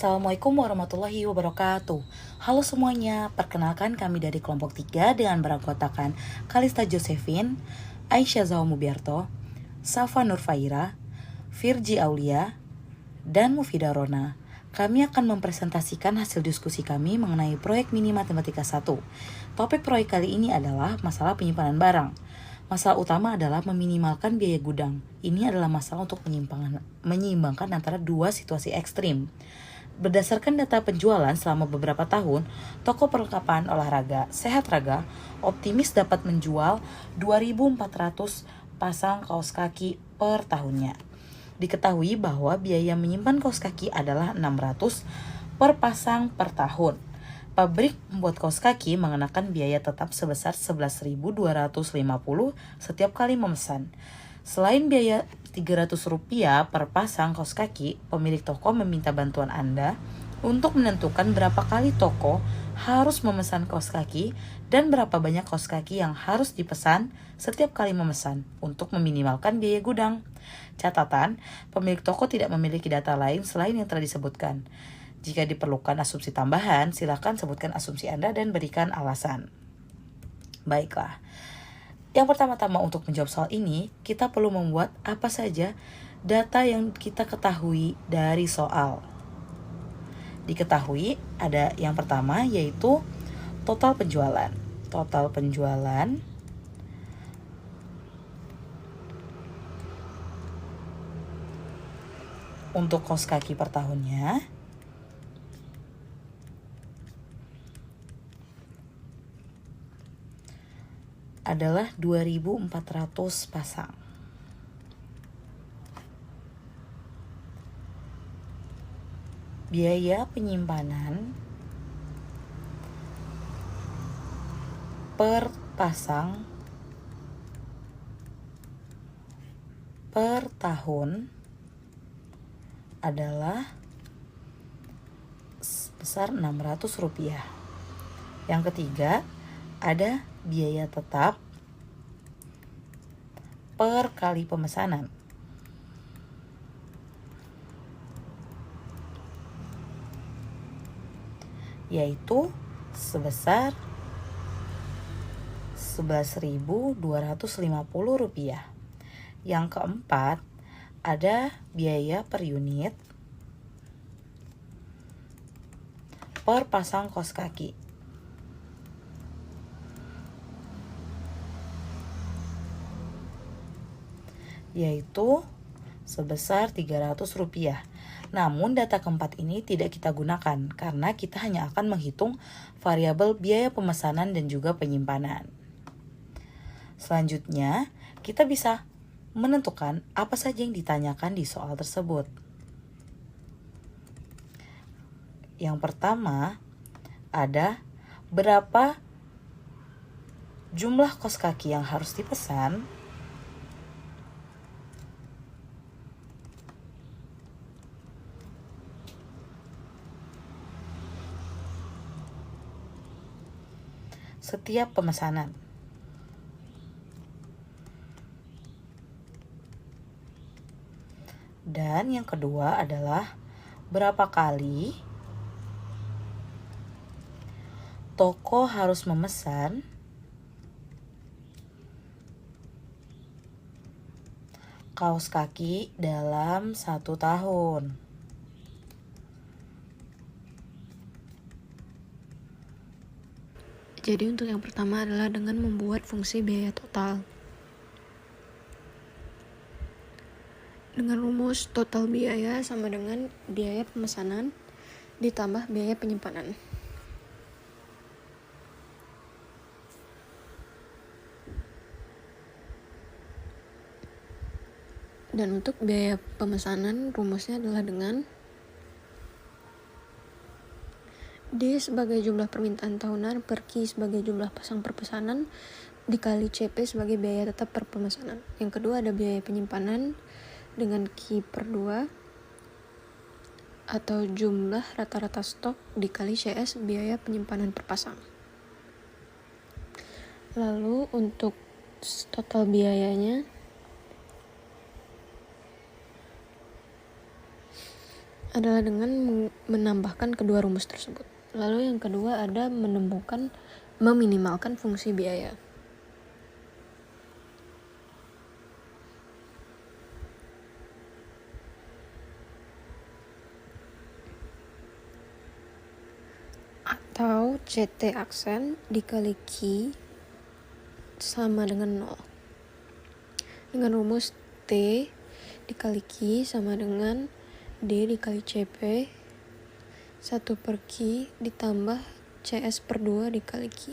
Assalamualaikum warahmatullahi wabarakatuh. Halo semuanya, perkenalkan kami dari kelompok 3 dengan beranggotakan Kalista Josephine, Aisyah Zaumubiarto, Safa Nurfaira, Virgi Aulia, dan Mufidah Rona. Kami akan mempresentasikan hasil diskusi kami mengenai proyek mini matematika 1. Topik proyek kali ini adalah masalah penyimpanan barang. Masalah utama adalah meminimalkan biaya gudang. Ini adalah masalah untuk menyeimbangkan antara dua situasi ekstrim. Berdasarkan data penjualan selama beberapa tahun, toko perlengkapan olahraga Sehat Raga optimis dapat menjual 2.400 pasang kaos kaki per tahunnya. Diketahui bahwa biaya menyimpan kaos kaki adalah 600 per pasang per tahun. Pabrik membuat kaos kaki mengenakan biaya tetap sebesar 11.250 setiap kali memesan. Selain biaya Rp300 per pasang kaos kaki, pemilik toko meminta bantuan Anda untuk menentukan berapa kali toko harus memesan kaos kaki dan berapa banyak kaos kaki yang harus dipesan setiap kali memesan untuk meminimalkan biaya gudang. Catatan, pemilik toko tidak memiliki data lain selain yang telah disebutkan. Jika diperlukan asumsi tambahan, silakan sebutkan asumsi Anda dan berikan alasan. Baiklah. Yang pertama-tama untuk menjawab soal ini, kita perlu membuat apa saja data yang kita ketahui dari soal. Diketahui ada yang pertama yaitu total penjualan. Total penjualan untuk kaos kaki per tahunnya adalah 2.400 pasang. Biaya penyimpanan per pasang per tahun adalah sebesar Rp600. Yang ketiga, ada biaya tetap per kali pemesanan. Yaitu sebesar Rp11.250. Yang keempat, ada biaya per unit per pasang kaos kaki. Yaitu sebesar Rp300. Namun data keempat ini tidak kita gunakan karena kita hanya akan menghitung variabel biaya pemesanan dan juga penyimpanan. Selanjutnya, kita bisa menentukan apa saja yang ditanyakan di soal tersebut. Yang pertama, ada berapa jumlah kaos kaki yang harus dipesan setiap pemesanan. Dan yang kedua adalah berapa kali toko harus memesan kaos kaki dalam 1 tahun. Jadi untuk yang pertama adalah dengan membuat fungsi biaya total. Dengan rumus total biaya sama dengan biaya pemesanan ditambah biaya penyimpanan. Dan untuk biaya pemesanan rumusnya adalah dengan D sebagai jumlah permintaan tahunan per Q sebagai jumlah pasang per pesanan dikali CP sebagai biaya tetap per pemesanan. Yang kedua ada biaya penyimpanan dengan Q per 2 atau jumlah rata-rata stok dikali CS biaya penyimpanan per pasang. Lalu untuk total biayanya adalah dengan menambahkan kedua rumus tersebut. Lalu yang kedua ada meminimalkan fungsi biaya. Atau CT aksen dikali Q sama dengan 0. Dengan rumus T dikali Q sama dengan D dikali CP 1/Q ditambah CS per 2 dikali Q.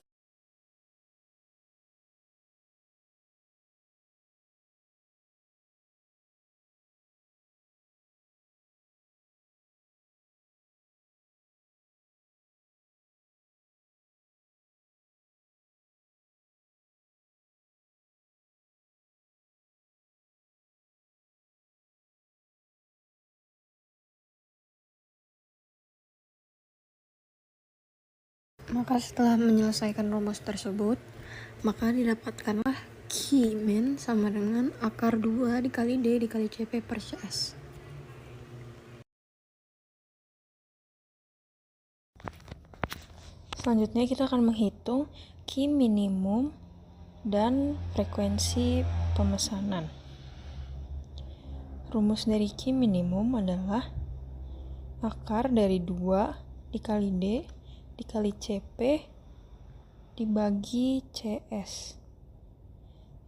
Maka setelah menyelesaikan rumus tersebut, maka didapatkanlah Q min sama dengan akar 2 dikali D dikali CP per CS. Selanjutnya kita akan menghitung Q minimum dan frekuensi pemesanan. Rumus dari Q minimum adalah akar dari 2 dikali D dikali CP dibagi CS.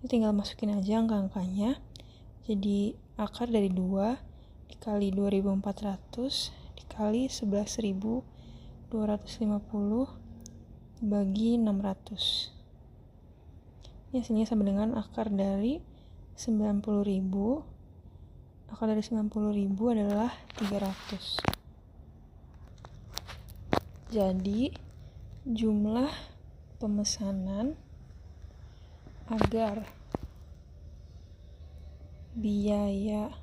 Ini tinggal masukin aja angka-angkanya. Jadi akar dari 2 dikali 2400 dikali 11.250 dibagi 600. Ini hasilnya sama dengan akar dari 90.000. Akar dari 90.000 adalah 300. Jadi jumlah pemesanan agar biaya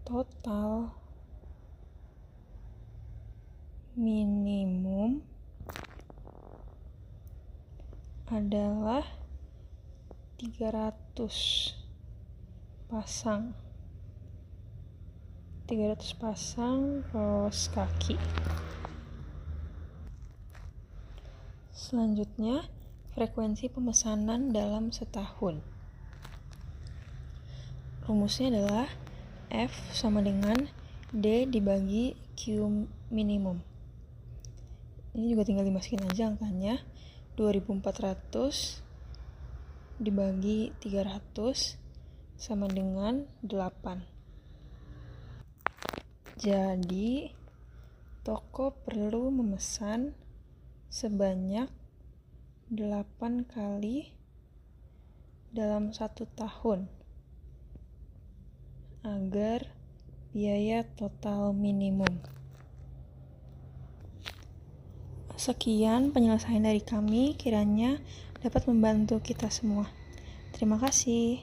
total minimum adalah 300 pasang kaos kaki. Selanjutnya, frekuensi pemesanan dalam setahun. Rumusnya adalah F sama dengan D dibagi Q minimum. Ini juga tinggal dimasukin aja angkanya. 2400 dibagi 300 sama dengan 8. Jadi, toko perlu memesan sebanyak 8 kali dalam 1 tahun agar biaya total minimum. Sekian penyelesaian dari kami, kiranya dapat membantu kita semua. Terima kasih.